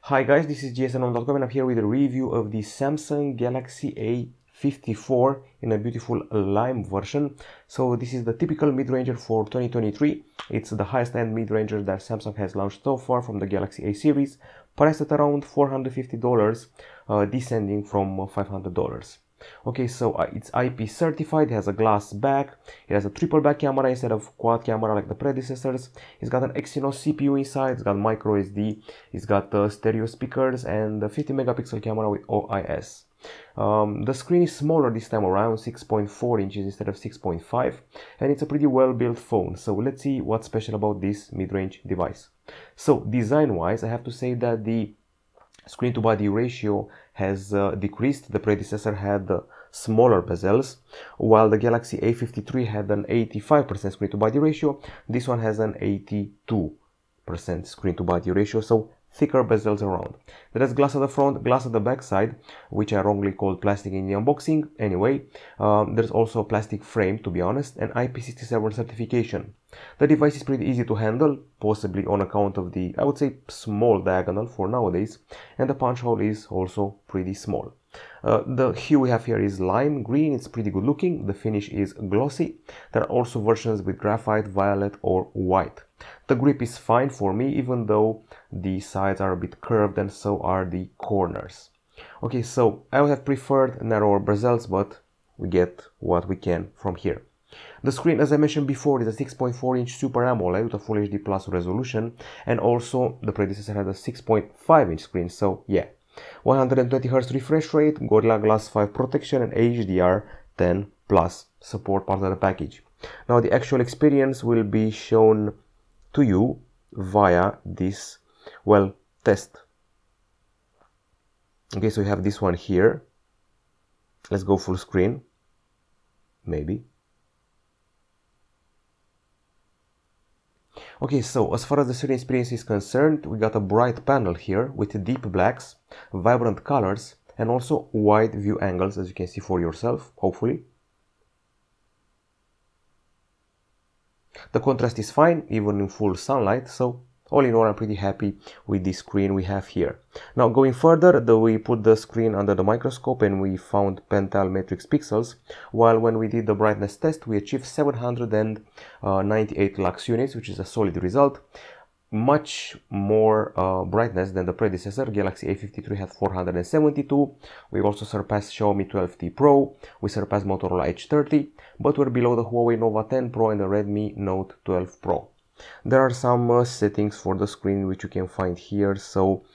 Hi guys, this is GSMDome and I'm here with a review of the Samsung Galaxy A54 in a beautiful lime version. So this is the typical mid-ranger for 2023. It's the highest end mid-ranger that Samsung has launched so far from the Galaxy A series, priced at around $450, descending from $500. Okay, so it's IP certified, it has a glass back, it has a triple back camera instead of quad camera like the predecessors. It's got an Exynos CPU inside, it's got micro SD, it's got stereo speakers and a 50 megapixel camera with OIS. The screen is smaller this time around, 6.4 inches instead of 6.5, and it's a pretty well built phone. So let's see what's special about this mid-range device. So design wise, I have to say that the screen to body ratio has decreased. The predecessor had smaller bezels, while the Galaxy A53 had an 85% screen to body ratio. This one has an 82% screen to body ratio, so thicker bezels around. There is glass at the front, glass at the back side, which I wrongly called plastic in the unboxing. Anyway, there's also a plastic frame, to be honest, and IP67 certification. The device is pretty easy to handle, possibly on account of the, I would say, small diagonal for nowadays, and the punch hole is also pretty small. The hue we have here is lime green, it's pretty good looking. The finish is glossy. There are also versions with graphite, violet or white. The grip is fine for me, even though the sides are a bit curved and so are the corners. Okay, so I would have preferred narrower bezels, but we get what we can from here. The screen, as I mentioned before, is a 6.4-inch Super AMOLED with a Full HD Plus resolution, and also the predecessor had a 6.5-inch screen, so yeah. 120Hz refresh rate, Gorilla Glass 5 protection, and HDR10 Plus support part of the package. Now the actual experience will be shown to you via this, well, test. Okay, so you have this one here. Let's go full screen, maybe. Okay, so as far as the screen experience is concerned, we got a bright panel here with deep blacks, vibrant colors, and also wide view angles, as you can see for yourself, hopefully. The contrast is fine, even in full sunlight, so all in all I'm pretty happy with the screen we have here. Now going further, we put the screen under the microscope and we found pentel matrix pixels, while when we did the brightness test we achieved 798 lux units, which is a solid result. Much more brightness than the predecessor. Galaxy A53 had 472. We also surpassed Xiaomi 12T Pro. We surpassed Motorola Edge 30, but we're below the Huawei Nova 10 Pro and the Redmi Note 12 Pro. There are some settings for the screen which you can find here, so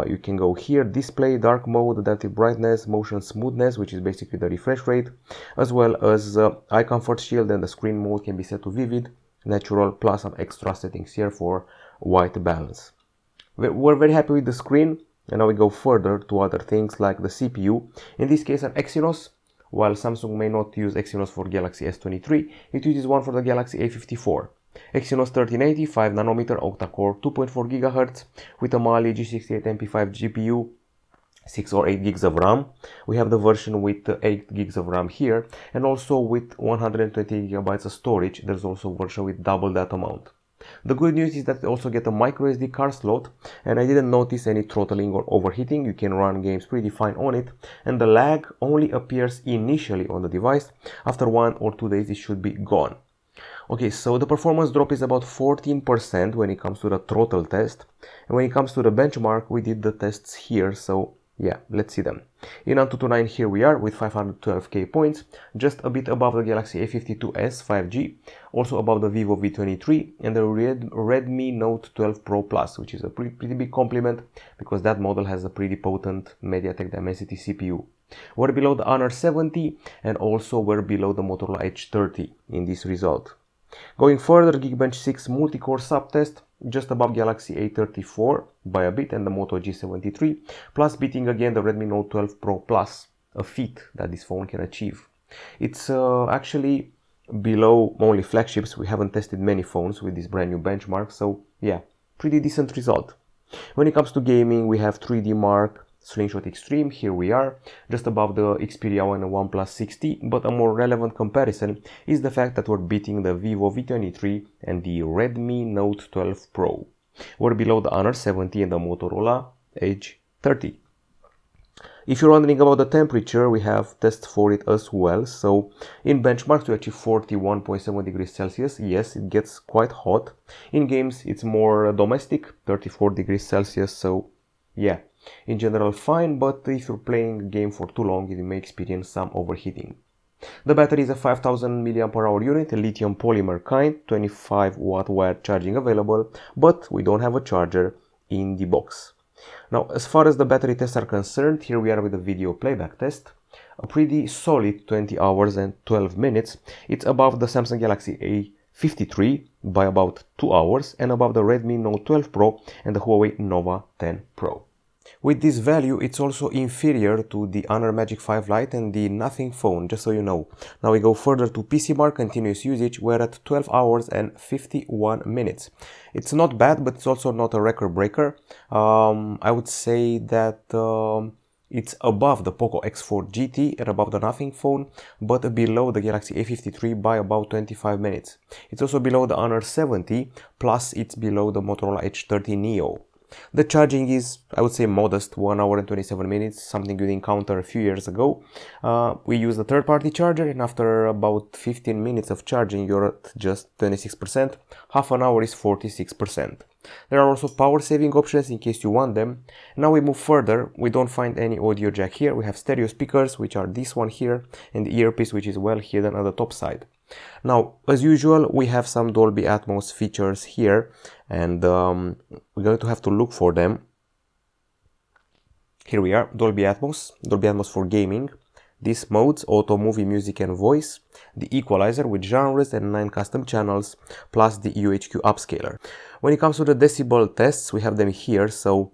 you can go here, display, dark mode, adaptive brightness, motion smoothness, which is basically the refresh rate, as well as eye comfort shield, and the screen mode can be set to vivid, natural, plus some extra settings here for white balance. We're very happy with the screen, and now we go further to other things like the CPU. In this case an Exynos. While Samsung may not use Exynos for Galaxy S23, it uses one for the Galaxy A54. Exynos 1380 5nm octa-core 2.4 GHz with a Mali G68 MP5 GPU, 6 or 8 gigs of RAM. We have the version with 8 gigs of RAM here, and also with 120 GB of storage. There's also a version with double that amount. The good news is that they also get a micro SD card slot, and I didn't notice any throttling or overheating. You can run games pretty fine on it, and the lag only appears initially on the device. After 1 or 2 days it should be gone. Okay, so the performance drop is about 14% when it comes to the throttle test, and when it comes to the benchmark we did the tests here, so yeah, let's see them. In AnTuTu 9 here we are with 512k points, just a bit above the Galaxy A52s 5G, also above the Vivo V23 and the Redmi Note 12 Pro Plus, which is a pretty big compliment because that model has a pretty potent MediaTek Dimensity CPU. We're below the Honor 70 and also we're below the Motorola Edge 30 in this result. Going further, Geekbench 6 multi-core subtest, just above Galaxy A34 by a bit and the Moto G73, plus beating again the Redmi Note 12 Pro Plus, a feat that this phone can achieve. It's actually below only flagships. We haven't tested many phones with this brand new benchmark, so yeah, pretty decent result. When it comes to gaming, we have 3D Mark, Slingshot Extreme, here we are, just above the Xperia One and OnePlus 6T, but a more relevant comparison is the fact that we're beating the Vivo V23 and the Redmi Note 12 Pro. We're below the Honor 70 and the Motorola age 30. If you're wondering about the temperature, we have tests for it as well. So in benchmarks we achieve 41.7 degrees Celsius. Yes, it gets quite hot. In games it's more domestic, 34 degrees Celsius. So yeah, in general fine, but if you're playing a game for too long, you may experience some overheating. The battery is a 5000 mAh unit, a lithium polymer kind, 25 watt wired charging available, but we don't have a charger in the box. Now, as far as the battery tests are concerned, here we are with a video playback test. A pretty solid 20 hours and 12 minutes. It's above the Samsung Galaxy A53 by about 2 hours and above the Redmi Note 12 Pro and the Huawei Nova 10 Pro. With this value, it's also inferior to the Honor Magic 5 Lite and the Nothing phone, just so you know. Now we go further to PC Mark continuous usage. We're at 12 hours and 51 minutes. It's not bad, but it's also not a record breaker. I would say that it's above the Poco X4 GT and above the Nothing phone, but below the Galaxy A53 by about 25 minutes. It's also below the Honor 70, plus it's below the Motorola Edge 30 Neo. The charging is, I would say, modest, 1 hour and 27 minutes, something you'd encounter a few years ago. We use a third-party charger, and after about 15 minutes of charging, you're at just 26%. Half an hour is 46%. There are also power-saving options in case you want them. Now we move further. We don't find any audio jack here. We have stereo speakers, which are this one here, and the earpiece, which is well hidden at the top side. Now, as usual, we have some Dolby Atmos features here, and we're going to have to look for them. Here we are, Dolby Atmos for gaming. These modes, auto, movie, music and voice, the equalizer with genres and 9 custom channels, plus the UHQ upscaler. When it comes to the decibel tests, we have them here, so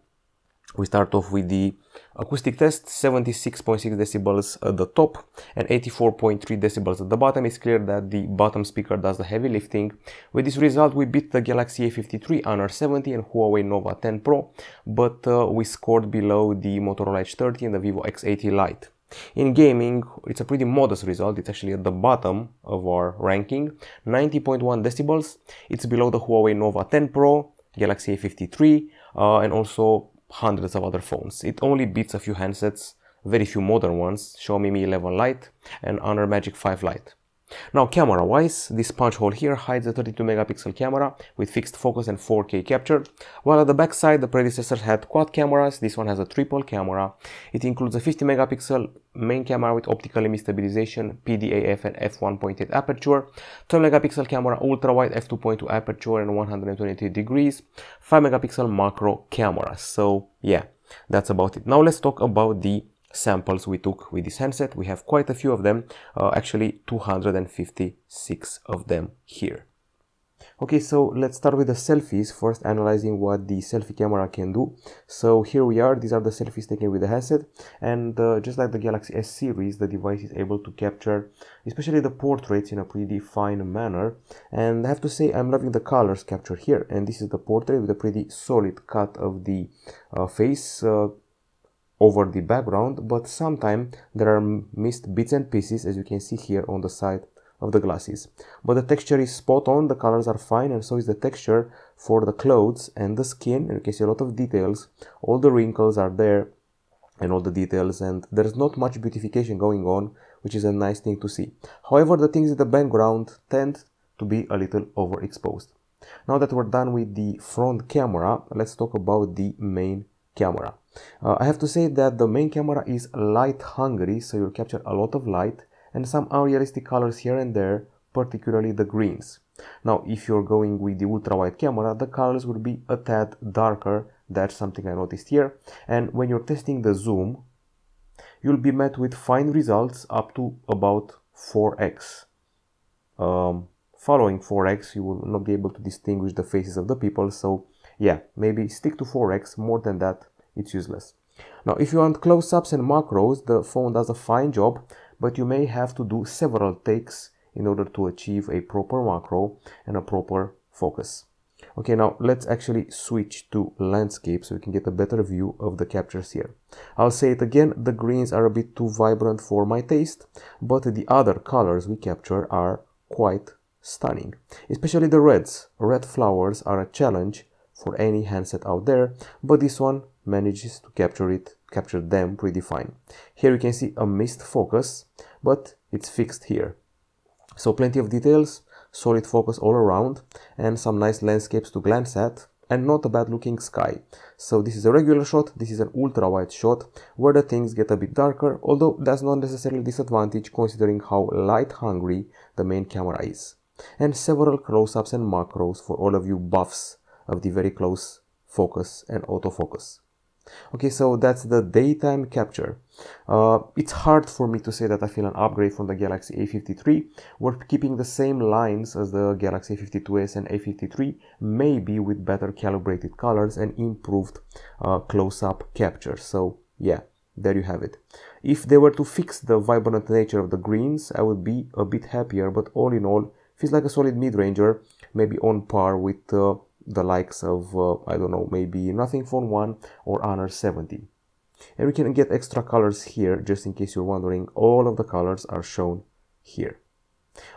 we start off with the acoustic test, 76.6 decibels at the top and 84.3 decibels at the bottom. It's clear that the bottom speaker does the heavy lifting. With this result, we beat the Galaxy A53, Honor 70 and Huawei Nova 10 Pro, but we scored below the Motorola Edge 30 and the Vivo X80 Lite. In gaming, it's a pretty modest result. It's actually at the bottom of our ranking, 90.1 decibels. It's below the Huawei Nova 10 Pro, Galaxy A53, and also hundreds of other phones. It only beats a few handsets, very few modern ones, Xiaomi Mi 11 Lite and Honor Magic 5 Lite. Now, camera wise, this punch hole here hides a 32 megapixel camera with fixed focus and 4K capture, while at the back side the predecessors had quad cameras. This one has a triple camera. It includes a 50 megapixel main camera with optical image stabilization, PDAF and f1.8 aperture, 12 megapixel camera ultra wide f2.2 aperture and 123 degrees, 5 megapixel macro camera. So yeah, that's about it. Now let's talk about the samples we took with this handset. We have quite a few of them, actually 256 of them here. Okay, so let's start with the selfies, first analyzing what the selfie camera can do. So here we are, these are the selfies taken with the handset, and just like the Galaxy S series, the device is able to capture especially the portraits in a pretty fine manner, and I have to say I'm loving the colors captured here. And this is the portrait with a pretty solid cut of the face over the background, but sometimes there are missed bits and pieces, as you can see here on the side of the glasses. But the texture is spot on, the colors are fine, and so is the texture for the clothes and the skin, and you can see a lot of details. All the wrinkles are there and all the details, and there's not much beautification going on, which is a nice thing to see. However, the things in the background tend to be a little overexposed. Now that we're done with the front camera, let's talk about the main camera. I have to say that the main camera is light hungry, so you'll capture a lot of light and some unrealistic colors here and there, particularly the greens. Now, if you're going with the ultra wide camera, the colors will be a tad darker. That's something I noticed here. And when you're testing the zoom, you'll be met with fine results up to about 4x. Following 4x, you will not be able to distinguish the faces of the people, so yeah, maybe stick to 4x. More than that, it's useless. Now, if you want close-ups and macros, the phone does a fine job, but you may have to do several takes in order to achieve a proper macro and a proper focus. Okay, now let's actually switch to landscape so we can get a better view of the captures here. I'll say it again, the greens are a bit too vibrant for my taste, but the other colors we capture are quite stunning. Especially the reds. Red flowers are a challenge for any handset out there, but this one manages to capture them pretty fine. Here you can see a missed focus, but it's fixed here. So plenty of details, solid focus all around, and some nice landscapes to glance at, and not a bad looking sky. So this is a regular shot, this is an ultra wide shot, where the things get a bit darker, although that's not necessarily a disadvantage considering how light hungry the main camera is. And several close-ups and macros for all of you buffs of the very close focus and autofocus. Okay, so that's the daytime capture. It's hard for me to say that I feel an upgrade from the Galaxy A53. We're keeping the same lines as the Galaxy A52s and A53, maybe with better calibrated colors and improved close-up capture. So yeah, there you have it. If they were to fix the vibrant nature of the greens, I would be a bit happier, but all in all, feels like a solid mid-ranger, maybe on par with the likes of, I don't know, maybe Nothing Phone 1 or Honor 70. And we can get extra colors here, just in case you're wondering. All of the colors are shown here.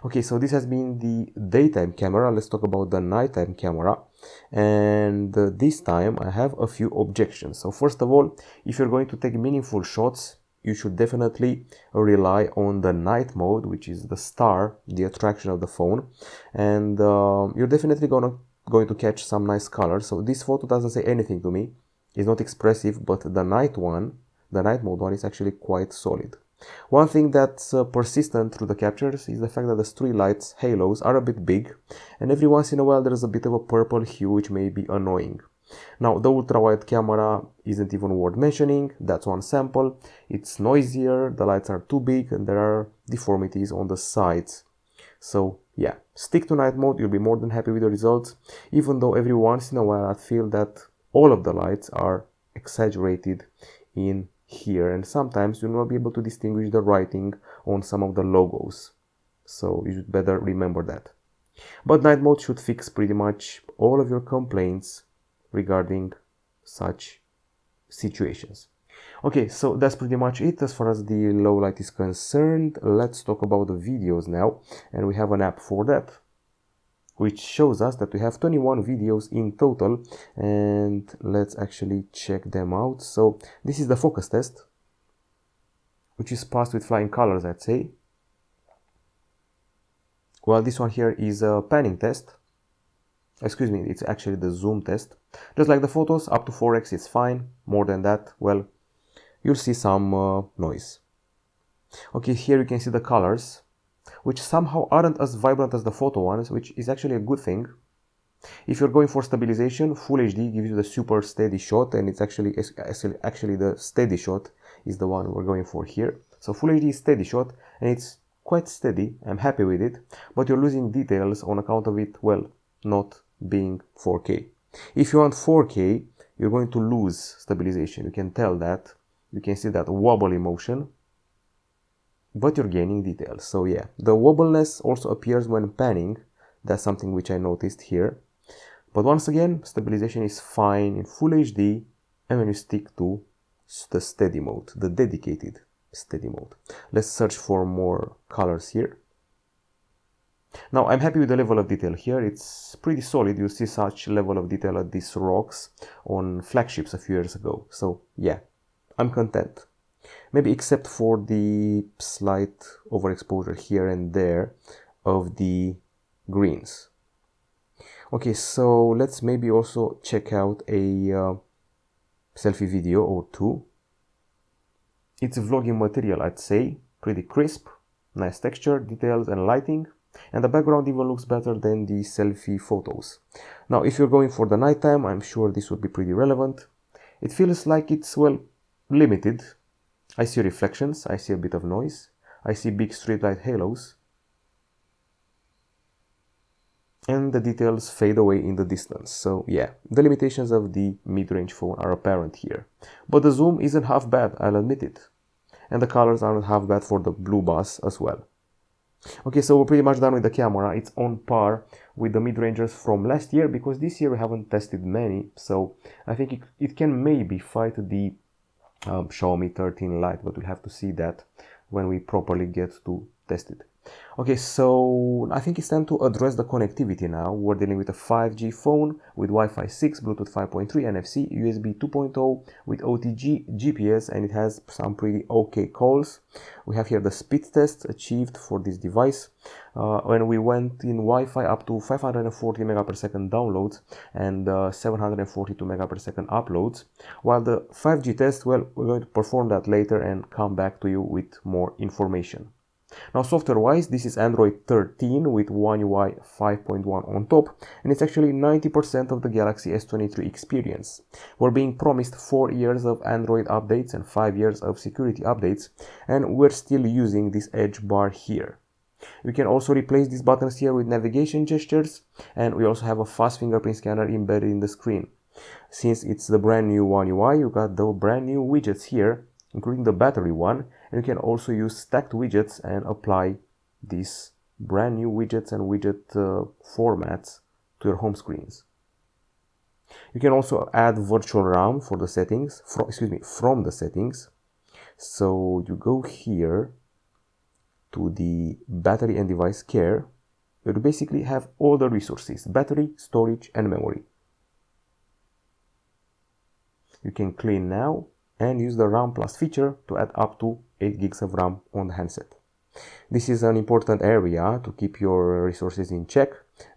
Okay, so this has been the daytime camera. Let's talk about the nighttime camera. And this time I have a few objections. So first of all, if you're going to take meaningful shots, you should definitely rely on the night mode, which is the star, the attraction of the phone. And you're definitely going to catch some nice colors. So this photo doesn't say anything to me. It's not expressive, but the night mode one is actually quite solid. One thing that's persistent through the captures is the fact that the street lights halos are a bit big, and every once in a while there's a bit of a purple hue which may be annoying. Now the ultra-wide camera isn't even worth mentioning. That's one sample. It's noisier, the lights are too big, and there are deformities on the sides. So yeah, stick to night mode, you'll be more than happy with the results, even though every once in a while I feel that all of the lights are exaggerated in here, and sometimes you'll not be able to distinguish the writing on some of the logos. So you should better remember that. But night mode should fix pretty much all of your complaints regarding such situations. Okay, so that's pretty much it as far as the low light is concerned. Let's talk about the videos now, and we have an app for that, which shows us that we have 21 videos in total, and let's actually check them out. So this is the focus test, which is passed with flying colors, I'd say. Well, this one here is a panning test. Excuse me, it's actually the zoom test. Just like the photos, up to 4x is fine. More than that, well, you'll see some noise. Okay, here you can see the colors, which somehow aren't as vibrant as the photo ones, which is actually a good thing. If you're going for stabilization, Full HD gives you the super steady shot, and it's actually the steady shot is the one we're going for here. So Full HD is steady shot, and it's quite steady. I'm happy with it, but you're losing details on account of it, well, not being 4K. If you want 4K, you're going to lose stabilization. You can tell that. You can see that wobbly motion, but you're gaining details. So yeah, the wobbleness also appears when panning. That's something which I noticed here. But once again, stabilization is fine in Full HD, and when you stick to the steady mode, the dedicated steady mode. Let's search for more colors here. Now I'm happy with the level of detail here. It's pretty solid. You see such level of detail at these rocks on flagships a few years ago. So yeah, I'm content. Maybe except for the slight overexposure here and there of the greens. Okay, so let's maybe also check out a selfie video or two. It's vlogging material, I'd say. Pretty crisp, nice texture, details and lighting. And the background even looks better than the selfie photos. Now, if you're going for the nighttime, I'm sure this would be pretty relevant. It feels like it's, well, limited. I see reflections, I see a bit of noise, I see big streetlight halos, and the details fade away in the distance. So yeah, the limitations of the mid-range phone are apparent here. But the zoom isn't half bad, I'll admit it. And the colors aren't half bad for the blue bus as well. Okay, so we're pretty much done with the camera. It's on par with the mid-rangers from last year, because this year we haven't tested many, so I think it can maybe fight the Xiaomi 13 Lite, but we'll have to see that when we properly get to test it. Okay, so I think it's time to address the connectivity now. We're dealing with a 5G phone with Wi-Fi 6, Bluetooth 5.3, NFC, USB 2.0 with OTG, GPS, and it has some pretty okay calls. We have here the speed test achieved for this device. When we went in Wi-Fi up to 540 megapsecond downloads and 742 megapsecond uploads. While the 5G test, well, we're going to perform that later and come back to you with more information. Now, software-wise, this is Android 13 with One UI 5.1 on top, and it's actually 90% of the Galaxy S23 experience. We're being promised 4 years of Android updates and 5 years of security updates, and we're still using this edge bar here. We can also replace these buttons here with navigation gestures, and we also have a fast fingerprint scanner embedded in the screen. Since it's the brand new One UI, you got the brand new widgets here, including the battery one, and you can also use stacked widgets and apply these brand new widgets and widget formats to your home screens. You can also add virtual RAM for the settings, from the settings. So you go here to the battery and device care. You basically have all the resources: battery, storage, and memory. You can clean now and use the RAM Plus feature to add up to 8 gigs of RAM on the handset. This is an important area to keep your resources in check.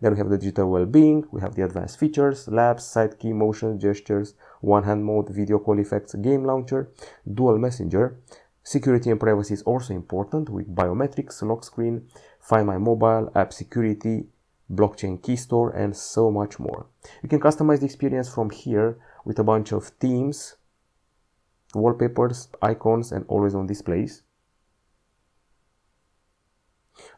Then we have the digital well-being, we have the advanced features, labs, side key, motion, gestures, one-hand mode, video call effects, game launcher, dual messenger. Security and privacy is also important with biometrics, lock screen, Find My Mobile, app security, blockchain key store, and so much more. You can customize the experience from here with a bunch of themes, wallpapers, icons, and always on displays.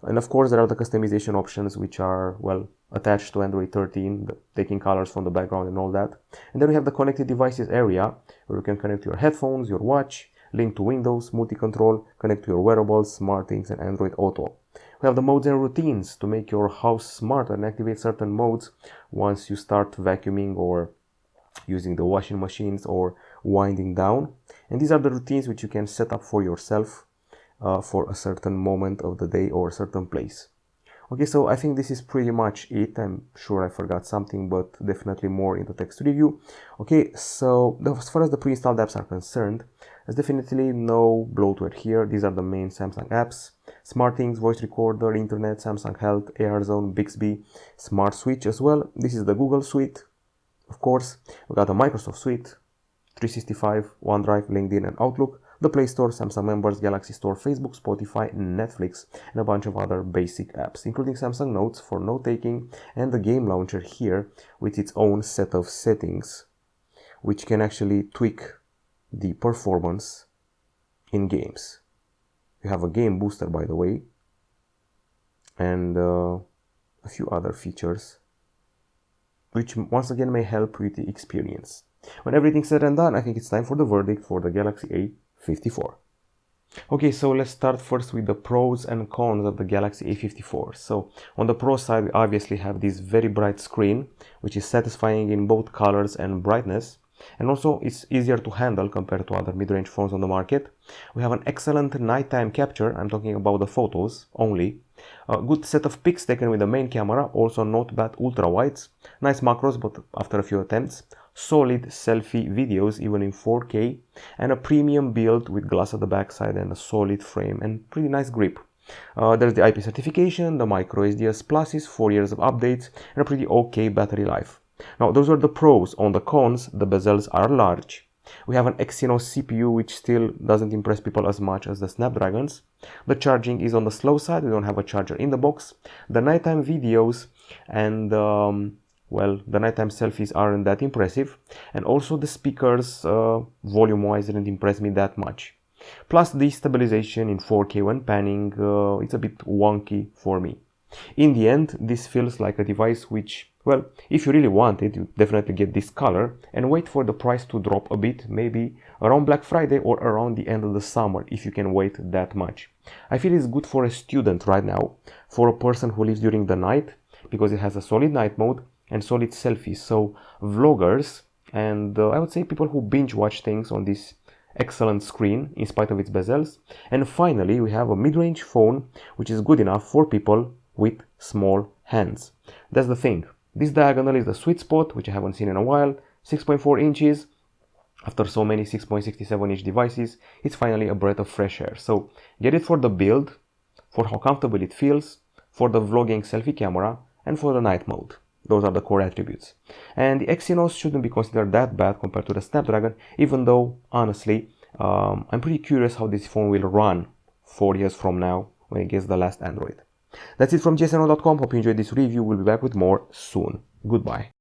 And of course there are the customization options which are, well, attached to Android 13, taking colors from the background and all that. And then we have the connected devices area where you can connect your headphones, your watch, link to Windows, multi-control, connect to your wearables, SmartThings, and Android Auto. We have the modes and routines to make your house smarter and activate certain modes once you start vacuuming or using the washing machines or winding down. And these are the routines which you can set up for yourself for a certain moment of the day or a certain place. Okay, so I think this is pretty much it. I'm sure I forgot something, but definitely more in the text review. Okay, so as far as the pre-installed apps are concerned, there's definitely no bloatware here. These are the main Samsung apps: SmartThings, Voice Recorder, Internet, Samsung Health, AirZone, Bixby, Smart Switch as well. This is the Google Suite. Of course, we got the Microsoft Suite, 365, OneDrive, LinkedIn, and Outlook, the Play Store, Samsung Members, Galaxy Store, Facebook, Spotify, Netflix, and a bunch of other basic apps, including Samsung Notes for note-taking, and the game launcher here with its own set of settings, which can actually tweak the performance in games. You have a game booster, by the way, and a few other features, which once again may help with the experience. When everything's said and done, I think it's time for the verdict for the Galaxy A54. Okay, so let's start first with the pros and cons of the Galaxy A54. So on the pro side, we obviously have this very bright screen, which is satisfying in both colors and brightness. And also it's easier to handle compared to other mid-range phones on the market. We have an excellent nighttime capture. I'm talking about the photos only. A good set of pics taken with the main camera, also not bad ultra wides, nice macros but after a few attempts, solid selfie videos even in 4K, and a premium build with glass at the backside and a solid frame and pretty nice grip. There's the IP certification, the micro SDS pluses, 4 years of updates, and a pretty okay battery life. Now those are the pros. On the cons, the bezels are large. We have an Exynos CPU which still doesn't impress people as much as the Snapdragons. The charging is on the slow side, we don't have a charger in the box. The nighttime videos and well, the nighttime selfies aren't that impressive. And also the speakers, volume-wise, didn't impress me that much. Plus the stabilization in 4K when panning, it's a bit wonky for me. In the end, this feels like a device which, well, if you really want it, you definitely get this color and wait for the price to drop a bit, maybe around Black Friday or around the end of the summer, if you can wait that much. I feel it's good for a student right now, for a person who lives during the night, because it has a solid night mode and solid selfies. So vloggers and I would say people who binge watch things on this excellent screen in spite of its bezels. And finally, we have a mid-range phone which is good enough for people with small hands. That's the thing. This diagonal is the sweet spot, which I haven't seen in a while. 6.4 inches. After so many 6.67 inch devices, it's finally a breath of fresh air. So get it for the build, for how comfortable it feels, for the vlogging selfie camera, and for the night mode. Those are the core attributes. And the Exynos shouldn't be considered that bad compared to the Snapdragon, even though, honestly, I'm pretty curious how this phone will run 4 years from now when it gets the last Android. That's it from GSMDome.com. Hope you enjoyed this review. We'll be back with more soon. Goodbye.